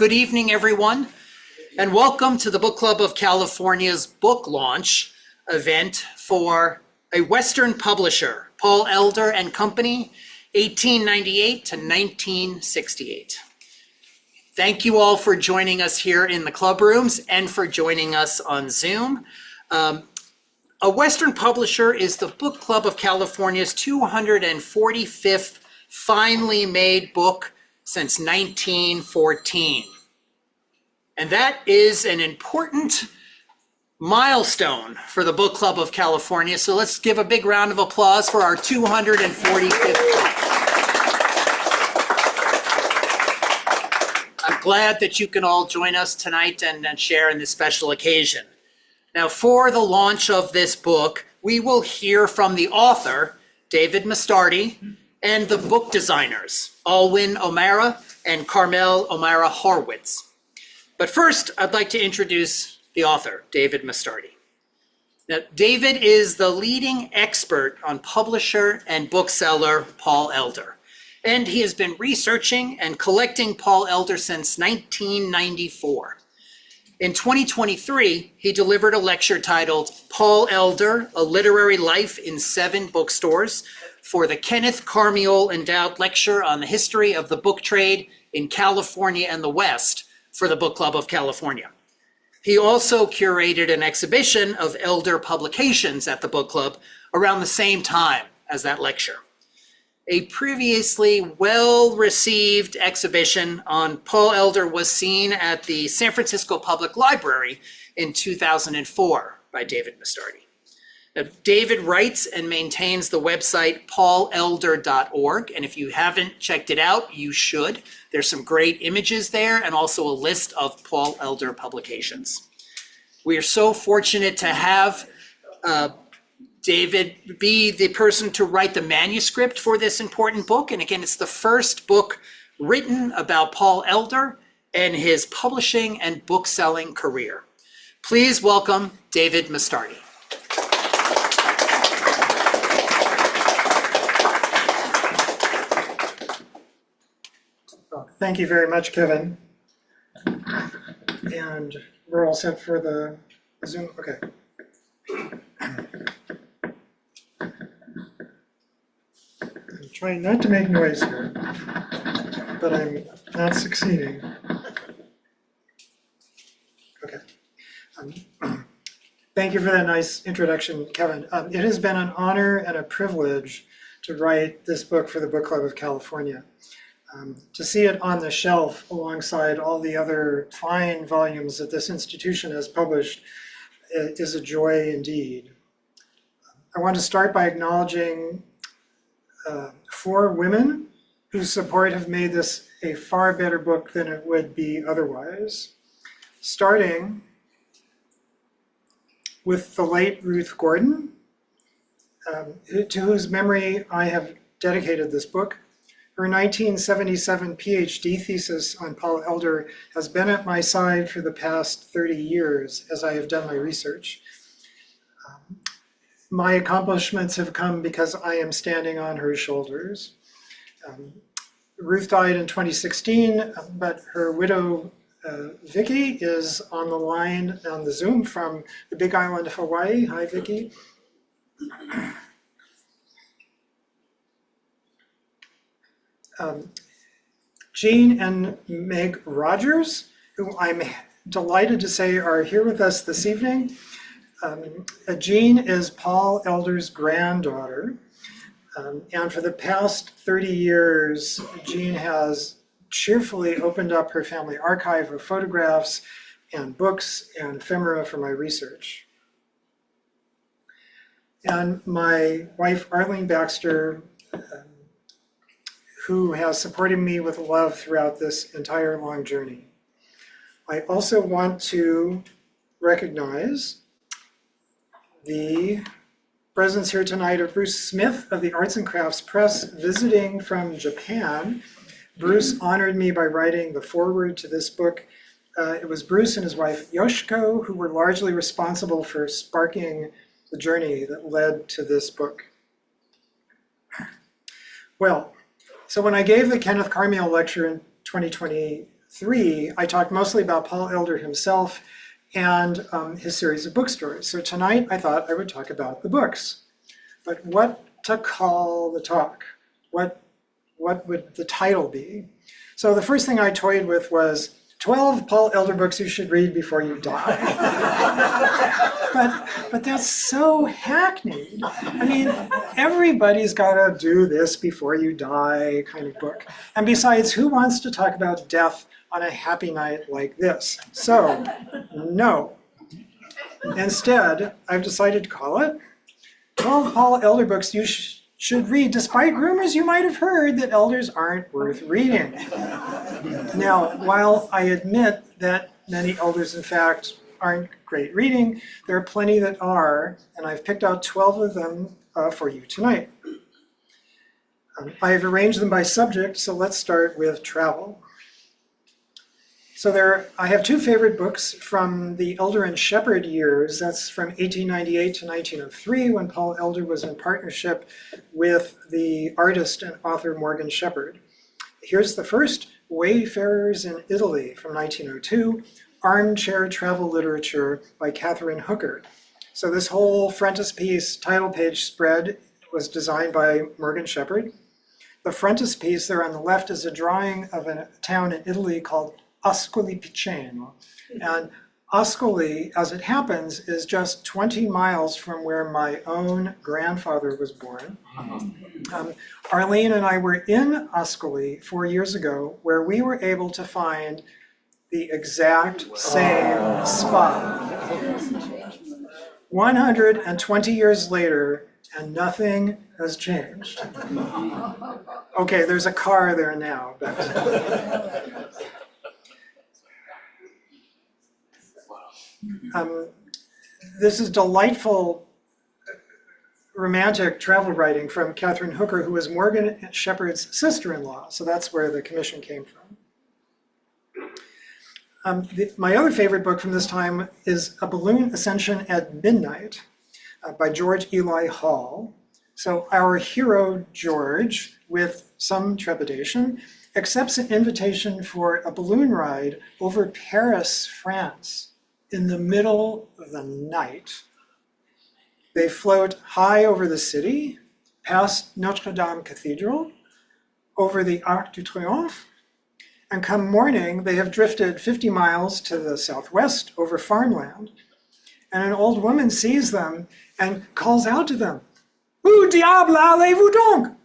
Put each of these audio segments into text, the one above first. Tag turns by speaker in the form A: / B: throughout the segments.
A: Good evening, everyone, and welcome to the Book Club of California's book launch event for a Western publisher, Paul Elder and Company, 1898 to 1968. Thank you all for joining us here in the club rooms and for joining us on Zoom. A Western publisher is the Book Club of California's 245th finely made book since 1914. And that is an important milestone for the Book Club of California. So let's give a big round of applause for our 245th book. I'm glad that you can all join us tonight and share in this special occasion. Now, for the launch of this book, we will hear from the author, David Mostardi, and the book designers, Allwyn O-Mara and Carmel O-Mara-Horwitz. But first, I'd like to introduce the author, David Mostardi. Now, David is the leading expert on publisher and bookseller Paul Elder, and he has been researching and collecting Paul Elder since 1994. In 2023, he delivered a lecture titled Paul Elder, A Literary Life in 7 Bookstores for the Kenneth Carmel Endowed Lecture on the History of the Book Trade in California and the West for the Book Club of California. He also curated an exhibition of Elder publications at the book club around the same time as that lecture. A previously well-received exhibition on Paul Elder was seen at the San Francisco Public Library in 2004 by David Mostardi. Now, David writes and maintains the website paulelder.org, and if you haven't checked it out, you should. There's some great images there and also a list of Paul Elder publications. We are so fortunate to have David be the person to write the manuscript for this important book. And again, it's the first book written about Paul Elder and his publishing and book selling career. Please welcome David Mostardi.
B: Well, thank you very much, Kevin. And we're all set for the Zoom. Okay. I'm trying not to make noise here, but I'm not succeeding. Okay. Thank you for that nice introduction, Kevin. It has been an honor and a privilege to write this book for the Book Club of California. To see it on the shelf alongside all the other fine volumes that this institution has published is a joy indeed. I want to start by acknowledging 4 women whose support have made this a far better book than it would be otherwise. Starting with the late Ruth Gordon, to whose memory I have dedicated this book. Her 1977 PhD thesis on Paul Elder has been at my side for the past 30 years as I have done my research. My accomplishments have come because I am standing on her shoulders. Ruth died in 2016, but her widow, Vicky, is on the line on the Zoom from the Big Island of Hawaii. Hi, Vicky. Jean and Meg Rogers, who I'm delighted to say are here with us this evening. Jean is Paul Elder's granddaughter, and for the past 30 years, Jean has cheerfully opened up her family archive of photographs and books and ephemera for my research. And my wife, Arlene Baxter, who has supported me with love throughout this entire long journey. I also want to recognize the presence here tonight of Bruce Smith of the Arts and Crafts Press, visiting from Japan. Bruce honored me by writing the foreword to this book. It was Bruce and his wife Yoshiko who were largely responsible for sparking the journey that led to this book. Well, so when I gave the Kenneth Carmel lecture in 2020, 3, I talked mostly about Paul Elder himself and his series of bookstores. So tonight I thought I would talk about the books. But what to call the talk? What would the title be? So the first thing I toyed with was 12 Paul Elder books you should read before you die. but that's so hackneyed. I mean, everybody's got to do this before you die kind of book. And besides, who wants to talk about death on a happy night like this? So, no. Instead, I've decided to call it 12 Paul Elder books you should read, despite rumors you might have heard that elders aren't worth reading. Now, while I admit that many elders, in fact, aren't great reading, there are plenty that are, and I've picked out 12 of them for you tonight. I've arranged them by subject, so let's start with travel. So I have 2 favorite books from the Elder and Shepherd years. That's from 1898 to 1903, when Paul Elder was in partnership with the artist and author Morgan Shepherd. Here's the first, Wayfarers in Italy from 1902, Armchair Travel Literature by Catherine Hooker. So this whole frontispiece title page spread was designed by Morgan Shepherd. The frontispiece there on the left is a drawing of a town in Italy called Ascoli Piceno. And Ascoli, as it happens, is just 20 miles from where my own grandfather was born. Arlene and I were in Ascoli 4 years ago, where we were able to find the exact same spot. 120 years later, and nothing has changed. Okay, there's a car there now, but... This is delightful romantic travel writing from Catherine Hooker, who was Morgan Shepherd's sister-in-law. So that's where the commission came from. My other favorite book from this time is A Balloon Ascension at Midnight by George Eli Hall. So our hero, George, with some trepidation, accepts an invitation for a balloon ride over Paris, France, in the middle of the night. They float high over the city, past Notre Dame Cathedral, over the Arc de Triomphe, and come morning, they have drifted 50 miles to the southwest over farmland. And an old woman sees them and calls out to them, "Où diable allez-vous donc?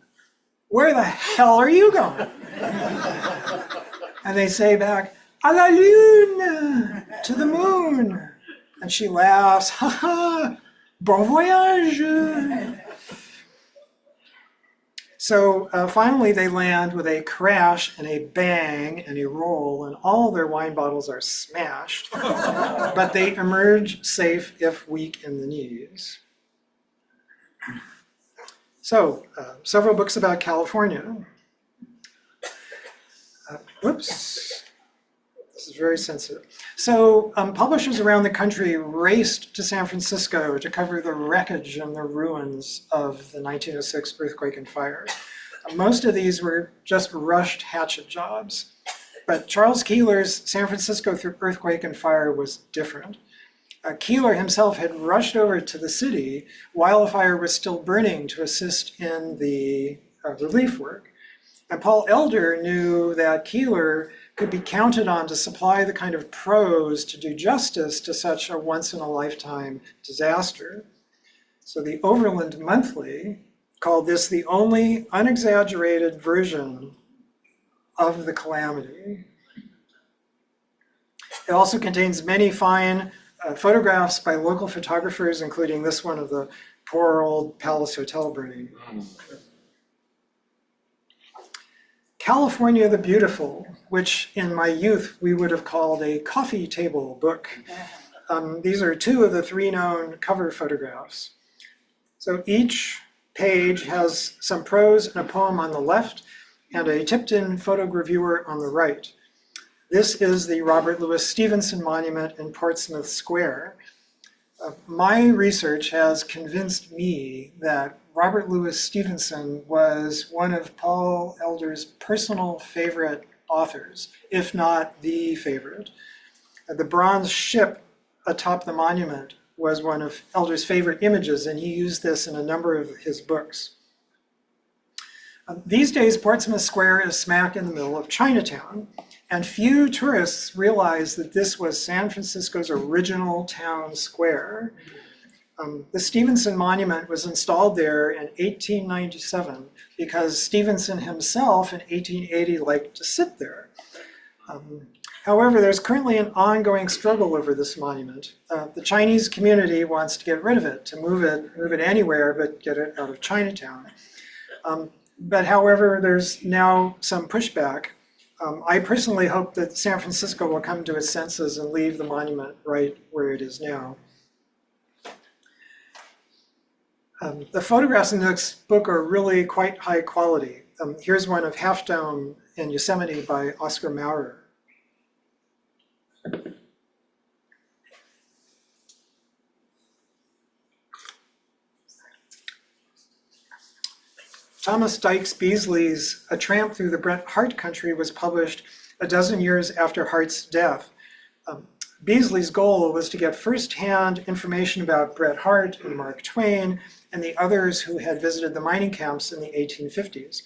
B: Where the hell are you going?" And they say back, "À la lune, to the moon." And she laughs, "Ha ha, bon voyage." So finally they land with a crash and a bang and a roll, and all their wine bottles are smashed, but they emerge safe if weak in the knees. So several books about California. Whoops. This is very sensitive. So publishers around the country raced to San Francisco to cover the wreckage and the ruins of the 1906 earthquake and fire. Most of these were just rushed hatchet jobs. But Charles Keeler's San Francisco through earthquake and fire was different. Keeler himself had rushed over to the city while the fire was still burning to assist in the relief work. And Paul Elder knew that Keeler could be counted on to supply the kind of prose to do justice to such a once-in-a-lifetime disaster. So the Overland Monthly called this the only unexaggerated version of the calamity. It also contains many fine photographs by local photographers, including this one of the poor old Palace Hotel burning. California the Beautiful, which in my youth we would have called a coffee table book. These are 2 of the 3 known cover photographs. So each page has some prose and a poem on the left and a tipped-in photogravure on the right. This is the Robert Louis Stevenson Monument in Portsmouth Square. My research has convinced me that Robert Louis Stevenson was one of Paul Elder's personal favorite authors, if not the favorite. The bronze ship atop the monument was one of Elder's favorite images, and he used this in a number of his books. These days, Portsmouth Square is smack in the middle of Chinatown, and few tourists realize that this was San Francisco's original town square. The Stevenson Monument was installed there in 1897 because Stevenson himself in 1880 liked to sit there. However, there's currently an ongoing struggle over this monument. The Chinese community wants to get rid of it, to move it anywhere but get it out of Chinatown. But however, there's now some pushback. I personally hope that San Francisco will come to its senses and leave the monument right where it is now. The photographs in this book are really quite high quality. Here's one of Half Dome in Yosemite by Oscar Maurer. Thomas Dykes Beasley's A Tramp Through the Bret Harte Country was published a dozen years after Harte's death. Beasley's goal was to get firsthand information about Bret Harte and Mark Twain and the others who had visited the mining camps in the 1850s.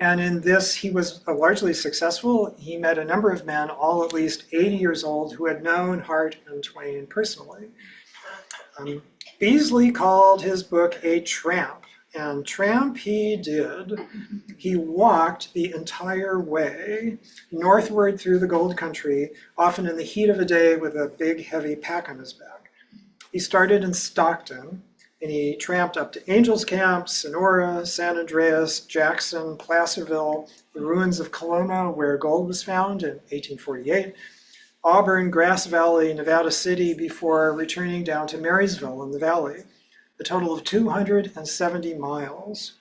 B: And in this, he was largely successful. He met a number of men, all at least 80 years old, who had known Harte and Twain personally. Beasley called his book a tramp, and tramp he did. He walked the entire way northward through the gold country, often in the heat of the day with a big, heavy pack on his back. He started in Stockton, and he tramped up to Angels Camp, Sonora, San Andreas, Jackson, Placerville, the ruins of Coloma, where gold was found in 1848, Auburn, Grass Valley, Nevada City, before returning down to Marysville in the valley, a total of 270 miles.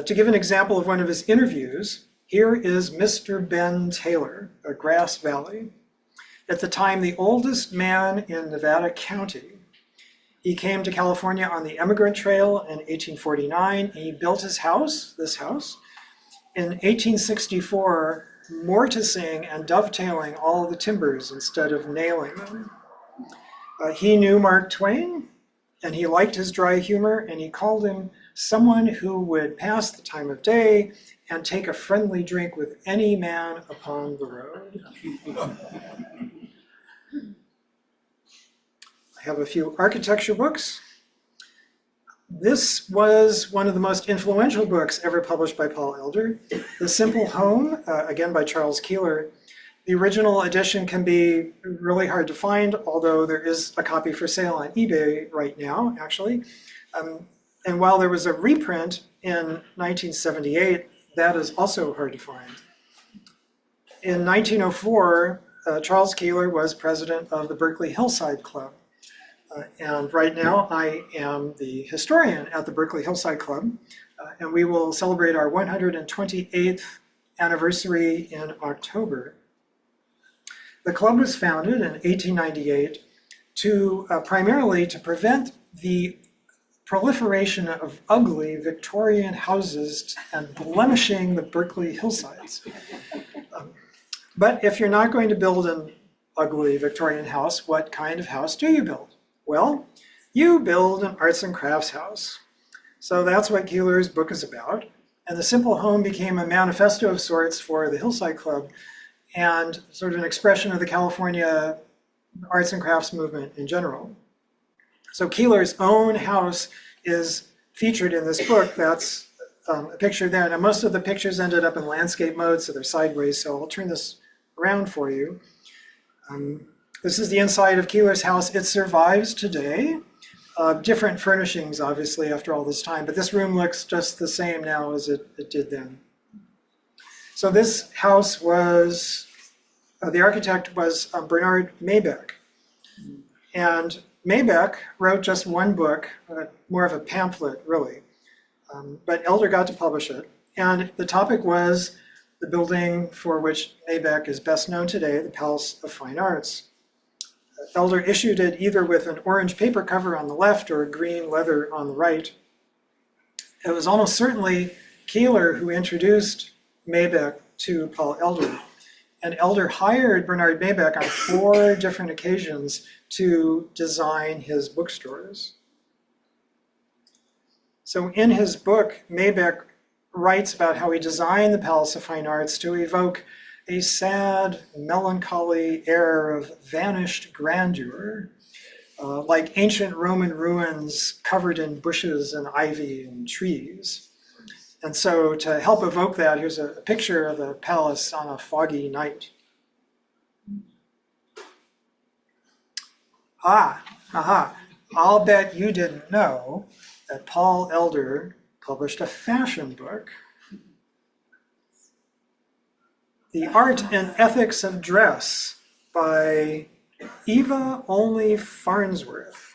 B: To give an example of one of his interviews, here is Mr. Ben Taylor, of Grass Valley, at the time the oldest man in Nevada County. He came to California on the Emigrant Trail in 1849. He built his house, this house, in 1864, mortising and dovetailing all the timbers instead of nailing them. He knew Mark Twain, and he liked his dry humor, and he called him someone who would pass the time of day and take a friendly drink with any man upon the road. I have a few architecture books. This was one of the most influential books ever published by Paul Elder. The Simple Home, again by Charles Keeler. The original edition can be really hard to find, although there is a copy for sale on eBay right now, actually. And while there was a reprint in 1978, that is also hard to find. In 1904, Charles Keeler was president of the Berkeley Hillside Club. And right now I am the historian at the Berkeley Hillside Club, and we will celebrate our 128th anniversary in October. The club was founded in 1898 primarily to prevent the proliferation of ugly Victorian houses and blemishing the Berkeley hillsides. But if you're not going to build an ugly Victorian house, what kind of house do you build? Well, you build an arts and crafts house. So that's what Keeler's book is about. And the Simple Home became a manifesto of sorts for the Hillside Club and sort of an expression of the California arts and crafts movement in general. So Keeler's own house is featured in this book. That's a picture there. Now, most of the pictures ended up in landscape mode, so they're sideways. So I'll turn this around for you. This is the inside of Keeler's house. It survives today. Different furnishings, obviously, after all this time, but this room looks just the same now as it did then. So this house was, the architect was Bernard Maybeck. And Maybeck wrote just one book, more of a pamphlet, really. But Elder got to publish it. And the topic was the building for which Maybeck is best known today, the Palace of Fine Arts. Elder issued it either with an orange paper cover on the left or green leather on the right. It was almost certainly Keeler who introduced Maybeck to Paul Elder. And Elder hired Bernard Maybeck on 4 different occasions to design his bookstores. So in his book, Maybeck writes about how he designed the Palace of Fine Arts to evoke a sad, melancholy air of vanished grandeur, like ancient Roman ruins covered in bushes and ivy and trees. And so to help evoke that, here's a picture of the palace on a foggy night. I'll bet you didn't know that Paul Elder published a fashion book, The Art and Ethics of Dress by Eva Olney Farnsworth,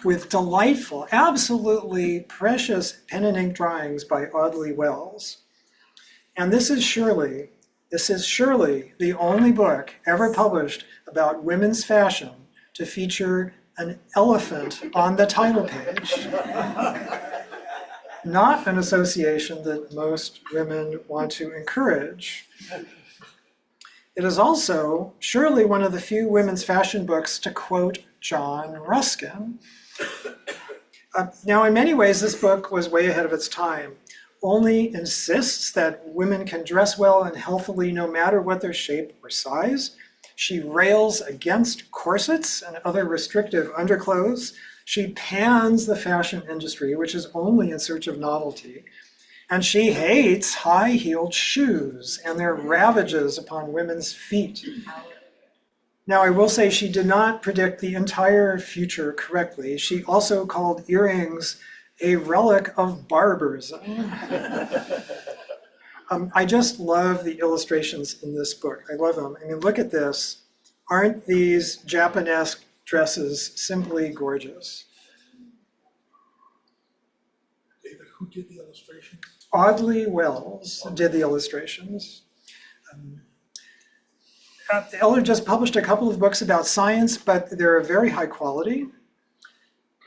B: with delightful, absolutely precious pen and ink drawings by Audley Wells. And this is surely the only book ever published about women's fashion to feature an elephant on the title page. Not an association that most women want to encourage. It is also surely one of the few women's fashion books to quote John Ruskin. Now, in many ways, this book was way ahead of its time. Olney insists that women can dress well and healthily no matter what their shape or size. She rails against corsets and other restrictive underclothes. She pans the fashion industry, which is only in search of novelty. And she hates high-heeled shoes and their ravages upon women's feet. Now, I will say she did not predict the entire future correctly. She also called earrings a relic of barbarism. I just love the illustrations in this book. I love them. I mean, look at this. Aren't these Japanesque dresses simply gorgeous?
C: David, who did the illustrations?
B: Audley Wells did the illustrations. Elder just published a couple of books about science, but they're very high quality.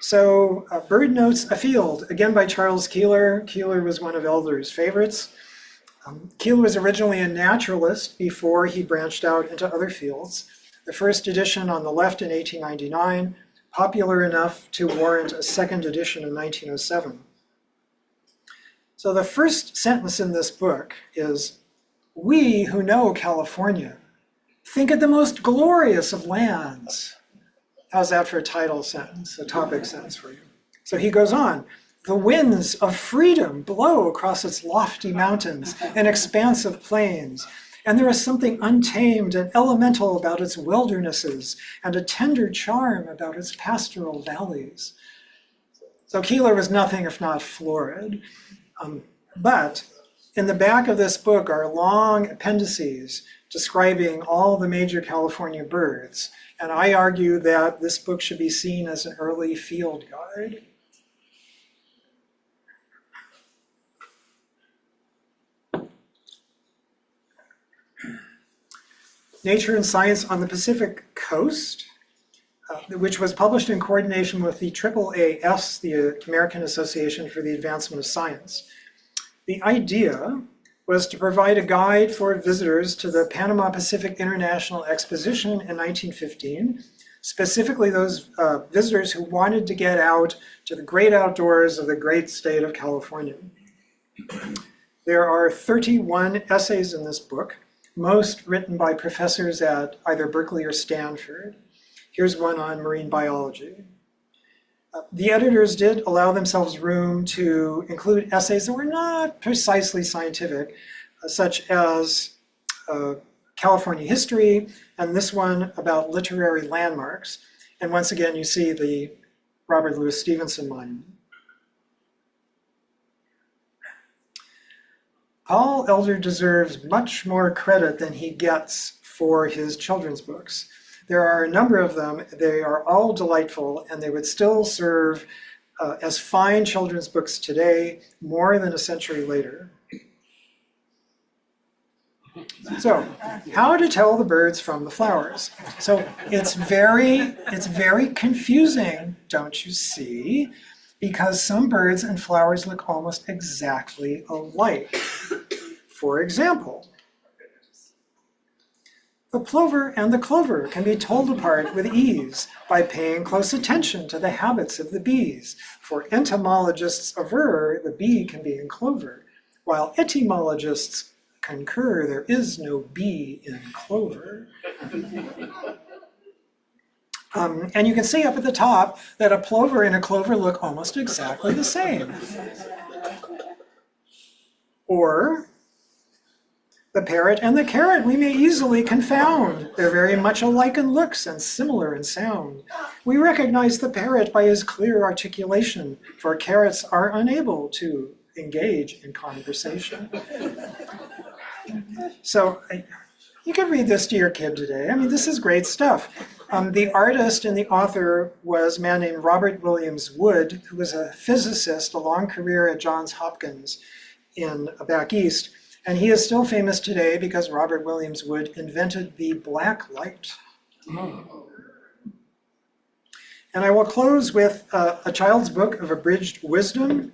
B: So Bird Notes Afield, again by Charles Keeler. Keeler was one of Elder's favorites. Keeler was originally a naturalist before he branched out into other fields. The first edition on the left in 1899, popular enough to warrant a second edition in 1907. So the first sentence in this book is, "We who know California think it the most glorious of lands." How's that for a title sentence, a topic sentence for you? So he goes on, "The winds of freedom blow across its lofty mountains and expansive plains, and there is something untamed and elemental about its wildernesses and a tender charm about its pastoral valleys." So Keeler was nothing if not florid. But in the back of this book are long appendices describing all the major California birds. And I argue that this book should be seen as an early field guide. Nature and Science on the Pacific Coast, which was published in coordination with the AAAS, the American Association for the Advancement of Science. The idea was to provide a guide for visitors to the Panama Pacific International Exposition in 1915, specifically those visitors who wanted to get out to the great outdoors of the great state of California. There are 31 essays in this book, most written by professors at either Berkeley or Stanford. Here's one on marine biology. The editors did allow themselves room to include essays that were not precisely scientific, such as California history, and this one about literary landmarks. And once again, you see the Robert Louis Stevenson monument. Paul Elder deserves much more credit than he gets for his children's books. There are a number of them. They are all delightful, and they would still serve as fine children's books today, more than a century later. So, how to tell the birds from the flowers. So it's very confusing, don't you see? Because some birds and flowers look almost exactly alike. For example, the plover and the clover can be told apart with ease by paying close attention to the habits of the bees. For entomologists aver the bee can be in clover, while etymologists concur there is no bee in clover. And you can see up at the top that a plover and a clover look almost exactly the same. Or the parrot and the carrot we may easily confound. They're very much alike in looks and similar in sound. We recognize the parrot by his clear articulation, for carrots are unable to engage in conversation. So you can read this to your kid today. I mean, this is great stuff. The artist and the author was a man named Robert Williams Wood, who was a physicist, a long career at Johns Hopkins in back east. And he is still famous today because Robert Williams Wood invented the black light. And I will close with a child's book of abridged wisdom.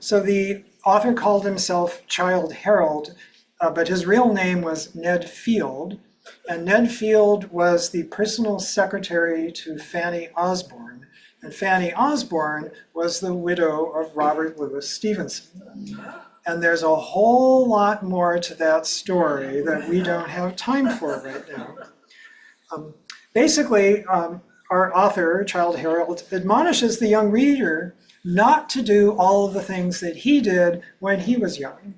B: So the author called himself Childe Harold, but his real name was Ned Field. And Ned Field was the personal secretary to Fanny Osborne. And Fanny Osborne was the widow of Robert Louis Stevenson. And there's a whole lot more to that story that we don't have time for right now. Basically, our author, Childe Harold, admonishes the young reader not to do all of the things that he did when he was young.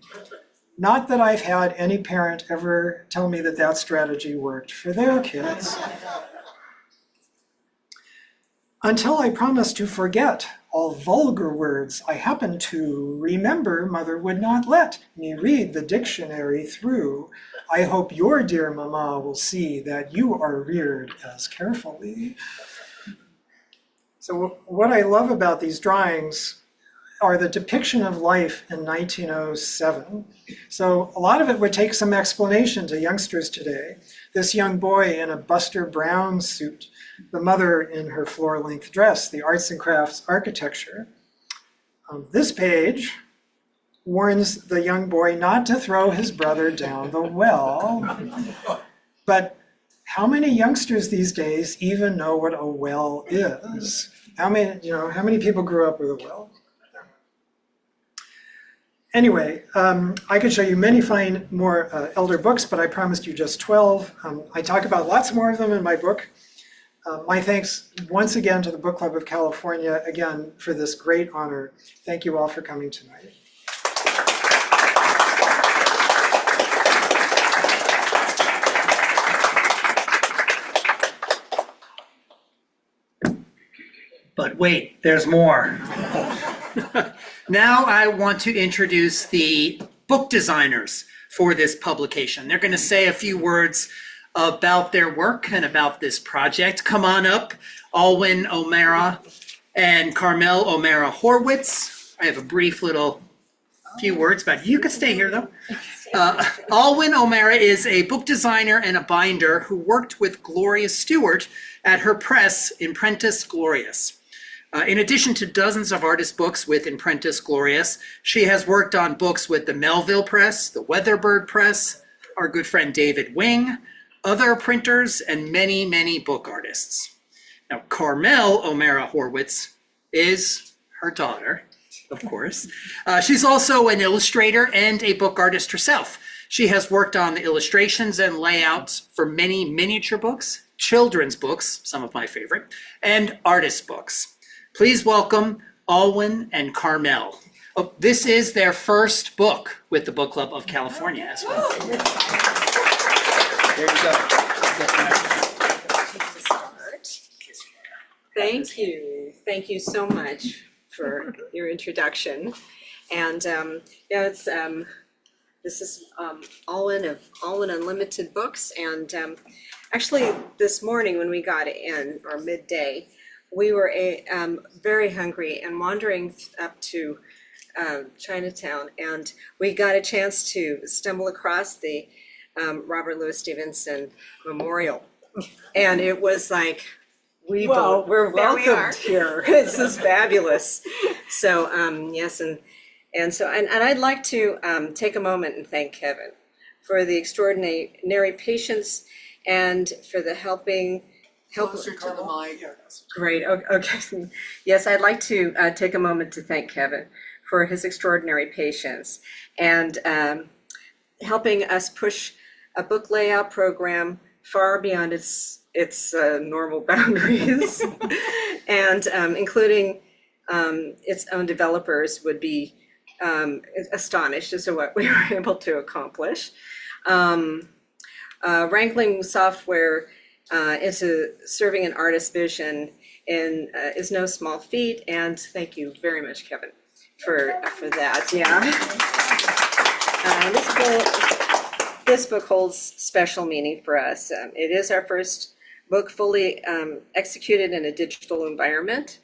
B: Not that I've had any parent ever tell me that that strategy worked for their kids. Until I promised to forget all vulgar words I happened to remember, mother would not let me read the dictionary through. I hope your dear mama will see that you are reared as carefully. So what I love about these drawings are the depiction of life in 1907. So a lot of it would take some explanation to youngsters today. This young boy in a Buster Brown suit, the mother in her floor-length dress, the arts and crafts architecture. This page warns the young boy not to throw his brother down the well. But how many youngsters these days even know what a well is? How many people grew up with a well? Anyway, I could show you many fine more elder books, but I promised you just 12. I talk about lots more of them in my book. My thanks once again to the Book Club of California, again, for this great honor. Thank you all for coming tonight.
A: But wait, there's more. Now I want to introduce the book designers for this publication. They're going to say a few words about their work and about this project. Come on up, Allwyn O-Mara and Carmel O-Mara-Horwitz. I have a brief few words about you. You could stay here though. Allwyn O-Mara is a book designer and a binder who worked with Gloria Stewart at her press, Imprentice Glorious. In addition to dozens of artist books with Imprentice Glorious, she has worked on books with the Melville Press, the Weatherbird Press, our good friend David Wing, other printers, and many, many book artists. Now, Carmel O-Mara-Horwitz is her daughter, of course. She's also an illustrator and a book artist herself. She has worked on the illustrations and layouts for many miniature books, children's books, some of my favorite, and artist books. Please welcome Allwyn and Carmel. Oh, this is their first book with the Book Club of California as well. There you go.
D: Thank you. Thank you so much for your introduction. And this is Allwyn of Allwyn Unlimited Books. And actually this morning when we got in, or midday, we were very hungry and wandering up to Chinatown, and we got a chance to stumble across the Robert Louis Stevenson Memorial. And it was like, we're welcomed here. This is fabulous. So yes, and And so, and I'd like to take a moment and thank Kevin for the extraordinary patience and for the help.
C: Closer to the mic.
D: Great, okay. Yes, I'd like to take a moment to thank Kevin for his extraordinary patience and helping us push a book layout program far beyond its normal boundaries, and including its own developers would be astonished as to what we were able to accomplish. Wrangling software into serving an artist's vision is no small feat, and thank you very much, Kevin, for that. Yeah. This book holds special meaning for us. It is our first book fully executed in a digital environment.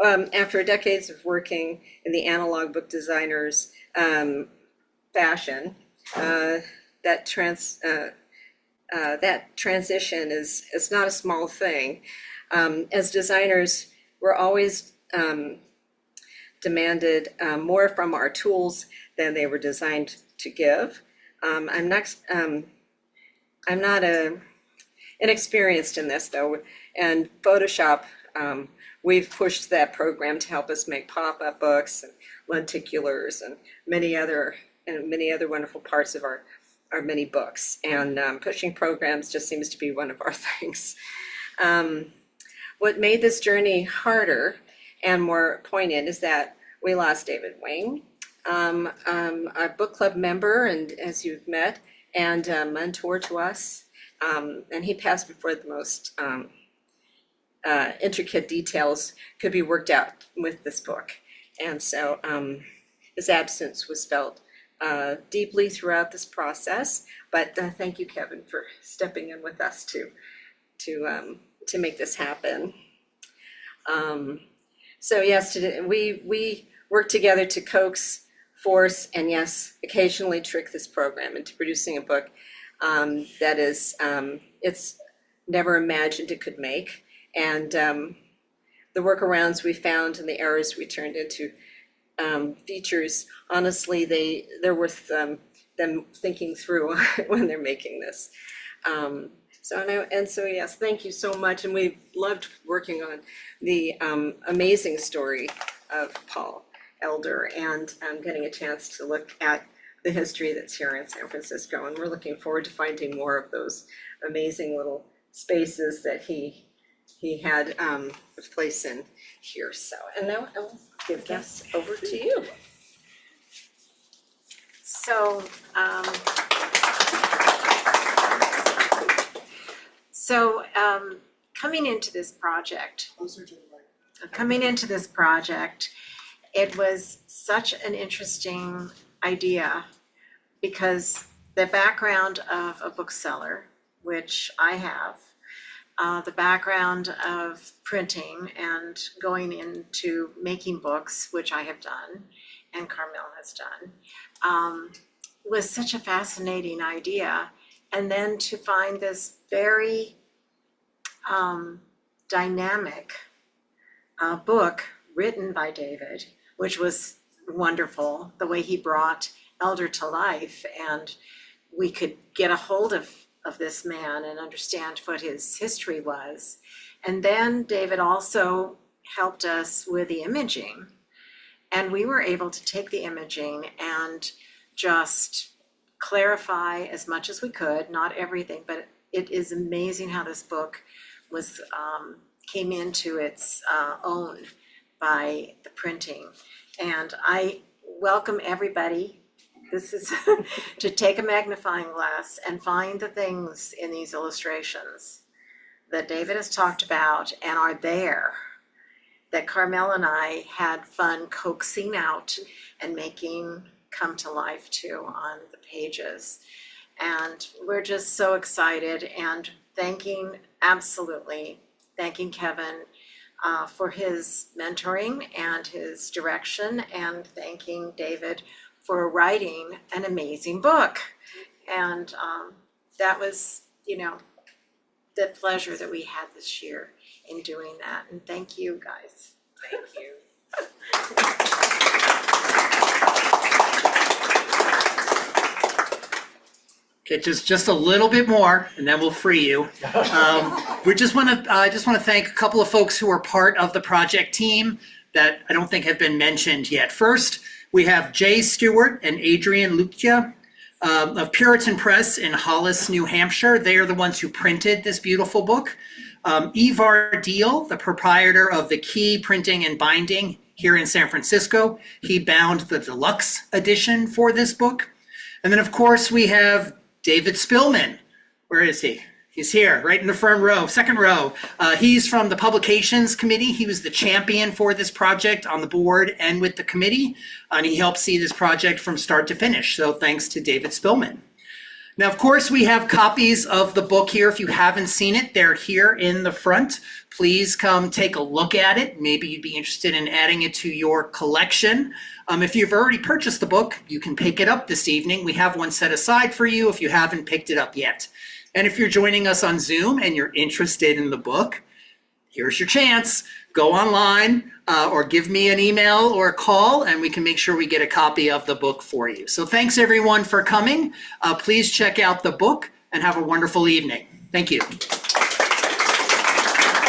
D: After decades of working in the analog book designer's fashion, that transition is not a small thing. As designers, we're always demanded more from our tools than they were designed to give. I'm not inexperienced in this though, and Photoshop, we've pushed that program to help us make pop-up books and lenticulars and many other wonderful parts of our many books. And pushing programs just seems to be one of our things. What made this journey harder and more poignant is that we lost David Wing, a book club member, and as you've met, and a mentor to us. And he passed before the most intricate details could be worked out with this book. And so his absence was felt deeply throughout this process. But thank you, Kevin, for stepping in with us to make this happen. So yes, today we work together to coax, force, and yes, occasionally trick this program into producing a book that is it's never imagined it could make. And the workarounds we found and the errors we turned into features, honestly, they're worth them thinking through when they're making this. So yes, thank you so much. And we've loved working on the amazing story of Paul Elder and getting a chance to look at the history that's here in San Francisco. And we're looking forward to finding more of those amazing little spaces that he had a place in here. So, and now I'll give this over to you.
E: So, coming into this project,
C: Closer to the mic.
E: it was such an interesting idea because the background of a bookseller, which I have, the background of printing and going into making books, which I have done and Carmel has done, was such a fascinating idea. And then to find this very dynamic book written by David, which was wonderful, the way he brought Elder to life, and we could get a hold of this man and understand what his history was. And then David also helped us with the imaging, and we were able to take the imaging and just clarify as much as we could, not everything, but it is amazing how this book was came into its own by the printing. And I welcome everybody, this is to take a magnifying glass and find the things in these illustrations that David has talked about and are there, that Carmel and I had fun coaxing out and making come to life too on the pages. And we're just so excited and absolutely thanking Kevin for his mentoring and his direction, and thanking David for writing an amazing book. And that was, the pleasure that we had this year in doing that. And thank you guys.
D: Thank you.
A: Okay, just a little bit more, and then we'll free you. We just want to thank a couple of folks who are part of the project team that I don't think have been mentioned yet. First, we have Jay Stewart and Adrian Lucia of Puritan Press in Hollis, New Hampshire. They are the ones who printed this beautiful book. Ivar Deal, the proprietor of the Key Printing and Binding here in San Francisco. He bound the deluxe edition for this book. And then, of course, we have David Spillman. Where is he? He's here, right in the front row, second row. He's from the Publications Committee. He was the champion for this project on the board and with the committee, and he helped see this project from start to finish. So thanks to David Spillman. Now, of course, we have copies of the book here. If you haven't seen it, they're here in the front. Please come take a look at it. Maybe you'd be interested in adding it to your collection. If you've already purchased the book, you can pick it up this evening. We have one set aside for you if you haven't picked it up yet. And if you're joining us on Zoom and you're interested in the book, here's your chance. Go online or give me an email or a call, and we can make sure we get a copy of the book for you. So thanks, everyone, for coming. Please check out the book and have a wonderful evening. Thank you.